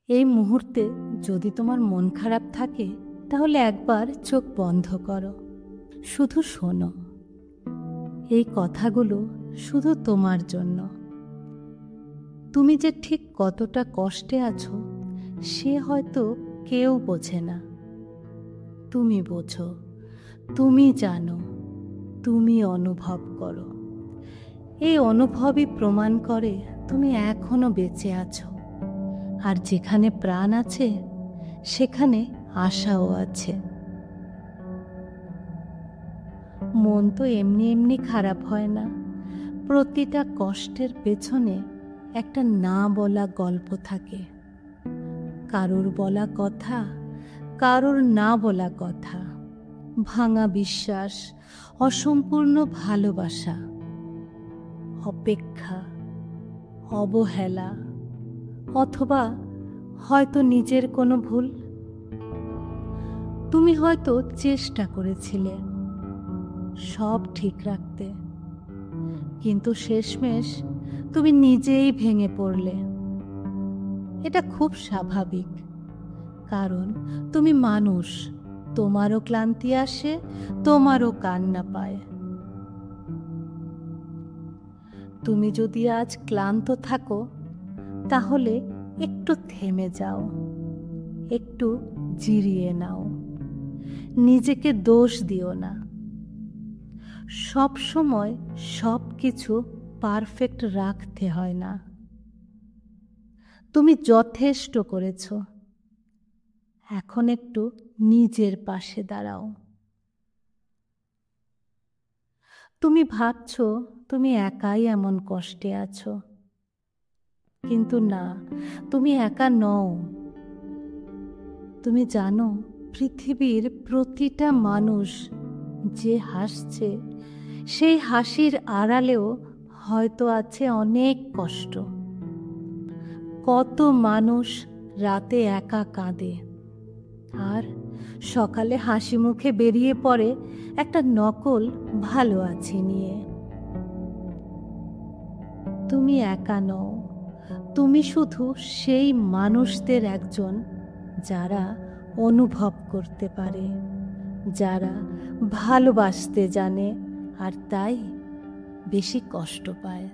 এই মুহূর্তে যদি তোমার মন খারাপ থাকে তাহলে একবার চোখ বন্ধ করো, শুধু শোনো। এই কথাগুলো শুধু তোমার জন্য। তুমি যে ঠিক কতটা কষ্টে আছো সে হয়তো কেউ বোঝে না। তুমি বোঝো, তুমি জানো, তুমি অনুভব করো। এই অনুভবই প্রমাণ করে তুমি এখনো বেঁচে আছো। আর যেখানে প্রাণ আছে সেখানে আশাও আছে। মন তো এমনি এমনি খারাপ হয় না। প্রতিটা কষ্টের পেছনে একটা না বলা গল্প থাকে। কারোর বলা কথা, কারোর না বলা কথা, ভাঙা বিশ্বাস, অসম্পূর্ণ ভালোবাসা, অপেক্ষা, অবহেলা, অথবা হয়তো নিজের কোনো ভুল। তুমি হয়তো চেষ্টা করেছিলে সব ঠিক রাখতে, কিন্তু শেষমেশ তুমি নিজেই ভেঙে পড়লে। এটা খুব স্বাভাবিক, কারণ তুমি মানুষ। তোমারও ক্লান্তি আসে, তোমারও কান্না পায়। তুমি যদি আজ ক্লান্ত থাকো তাহলে একটু থেমে যাও, একটু জিরিয়ে নাও। নিজেকে দোষ দিও না। সব সময় সব কিছু পারফেক্ট রাখতে হয় না। তুমি যথেষ্ট করেছ। এখন একটু নিজের পাশে দাঁড়াও। তুমি ভাবছো তুমি একাই এমন কষ্টে আছো, কিন্তু না, তুমি একা নও। তুমি জানো, পৃথিবীর প্রতিটা মানুষ যে হাসছে সেই হাসির আড়ালেও হয়তো আছে অনেক কষ্ট। কত মানুষ রাতে একা কাঁদে আর সকালে হাসি মুখে বেরিয়ে পড়ে একটা নকল ভালো আছি নিয়ে। তুমি একা নও। তুমি শুধু সেই মানুষদের একজন যারা অনুভব করতে পারে, যারা ভালোবাসতে জানে, আর তাই বেশি কষ্ট পায়।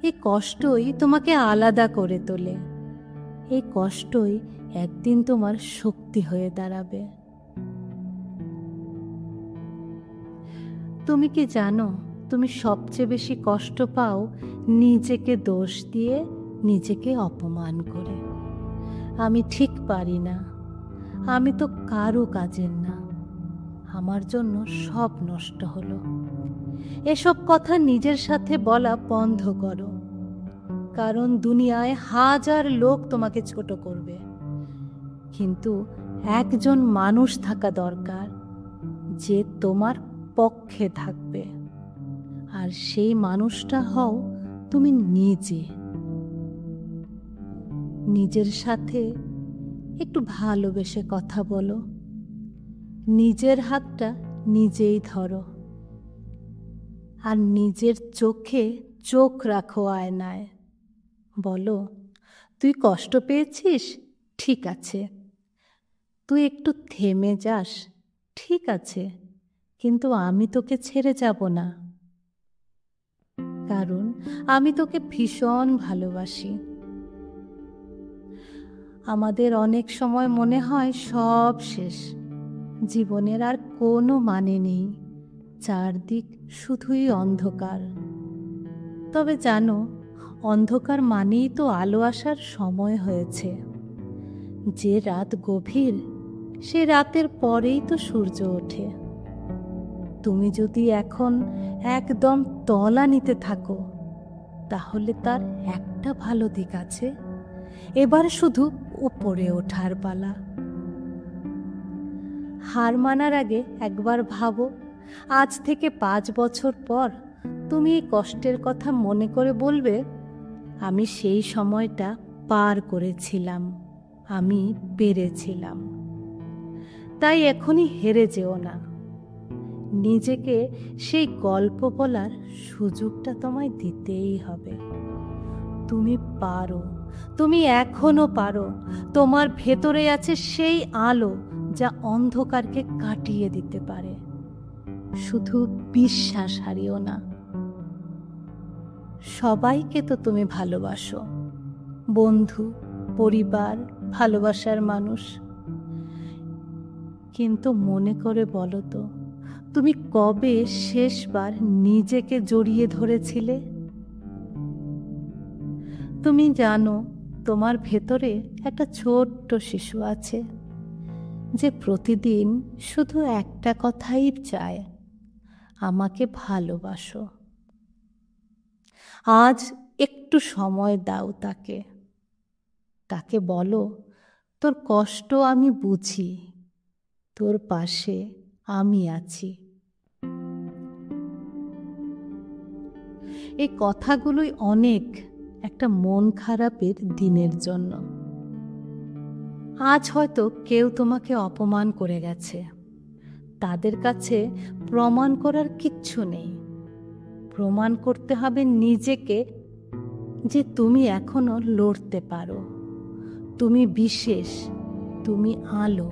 এই কষ্টই তোমাকে আলাদা করে তোলে। এই কষ্টই একদিন তোমার শক্তি হয়ে দাঁড়াবে। তুমি কি জানো, তুমি সবচেয়ে বেশি কষ্ট পাও নিজেকে দোষ দিয়ে, নিজেকে অপমান করে। আমি ঠিক পারি না, আমি তো কারো কাজের না, আমার জন্য সব নষ্ট হলো। এসব কথা নিজের সাথে বলা বন্ধ করো, কারণ দুনিয়ায় হাজার লোক তোমাকে ছোট করবে, কিন্তু একজন মানুষ থাকা দরকার যে তোমার পক্ষে থাকবে। আর সেই মানুষটা হও তুমি নিজে। নিজের সাথে একটু ভালোবেসে কথা বলো। নিজের হাতটা নিজেই ধরো, আর নিজের চোখে চোখ রাখো আয়নায়। বলো, তুই কষ্ট পেয়েছিস, ঠিক আছে। তুই একটু থেমে যাস, ঠিক আছে, কিন্তু আমি তোকে ছেড়ে যাব না, কারণ আমি তোকে ভীষণ ভালোবাসি। আমাদের অনেক সময় মনে হয় সব শেষ, জীবনের আর কোনো মানে নেই, চারদিক শুধুই অন্ধকার। তবে জানো, অন্ধকার মানেই তো আলো আসার সময় হয়েছে। যে রাত গভীর সে রাতের পরেই তো সূর্য ওঠে। তুমি যদি এখন একদম তলানিতে থাকো তাহলে তার একটা ভালো দিক আছে, এবার শুধু উপরে ওঠার পালা। হার মানার আগে একবার ভাবো, আজ থেকে 5 বছর পর তুমি এই কষ্টের কথা মনে করে বলবে, আমি সেই সময়টা পার করেছিলাম, আমি পেরেছিলাম। তাই এখনই হেরে যেও না। নিজেকে সেই গল্প বলার সুযোগটা তোমায় দিতেই হবে। তুমি পারো, তুমি এখনো পারো। তোমার ভেতরে আছে সেই আলো যা অন্ধকারকে কাটিয়ে দিতে পারে। শুধু বিশ্বাস হারিও না। সবাইকে তো তুমি ভালোবাসো, বন্ধু, পরিবার, ভালোবাসার মানুষ। কিন্তু মনে করে বলো তো, তুমি কবে শেষবার নিজেকে জড়িয়ে ধরেছিলে? তুমি জানো তোমার ভেতরে একটা ছোট্ট শিশু আছে যে প্রতিদিন শুধু একটা কথাই চায়, আমাকে ভালোবাসো। আজ একটু সময় দাও তাকে। তাকে বলো, তোর কষ্ট আমি বুঝি, তোর পাশে আমি আছি। এই কথাগুলোই অনেক একটা মন খারাপের দিনের জন্য। আজ হয়তো কেউ তোমাকে অপমান করে গেছে, তাদের কাছে প্রমাণ করার কিচ্ছু নেই। প্রমাণ করতে হবে নিজেকে যে তুমি এখনো লড়তে পারো, তুমি বিশেষ, তুমি আলো।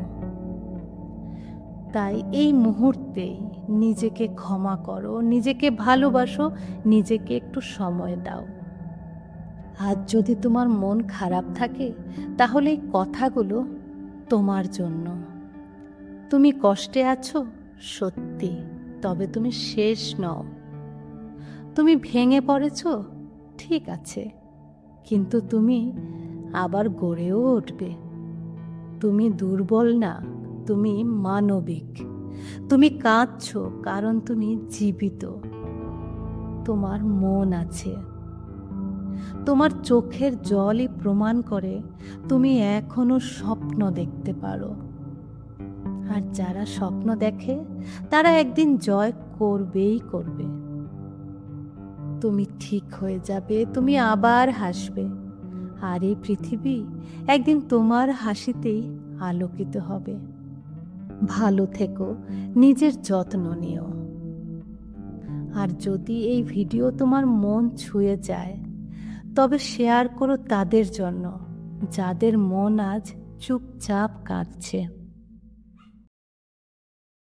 তাই এই মুহূর্তেই নিজেকে ক্ষমা করো, নিজেকে ভালোবাসো, নিজেকে একটু সময় দাও। আজ যদি তোমার মন খারাপ থাকে, তাহলে এই কথাগুলো তোমার জন্য। তুমি কষ্টে আছো সত্যি, তবে তুমি শেষ নও। তুমি ভেঙে পড়েছো, ঠিক আছে, কিন্তু তুমি আবার গড়েও উঠবে। তুমি দুর্বল না, তুমি মানবিক। তুমি কাঁদছো কারণ তুমি জীবিত। তোমার মন আছে। তোমার চোখের জলই প্রমাণ করে তুমি এখনো স্বপ্ন দেখতে পারো। আর যারা স্বপ্ন দেখে তারা একদিন জয় করবেই করবে। তুমি ঠিক হয়ে যাবে, তুমি আবার হাসবে। আর এই পৃথিবী একদিন তোমার হাসিতেই আলোকিত হবে। ভালো থেকো, নিজের যত্ন নিও। আর যদি এই ভিডিও তোমার মন ছুঁয়ে যায়, তবে শেয়ার করো তাদের জন্য যাদের মন আজ চুপচাপ কাঁদছে।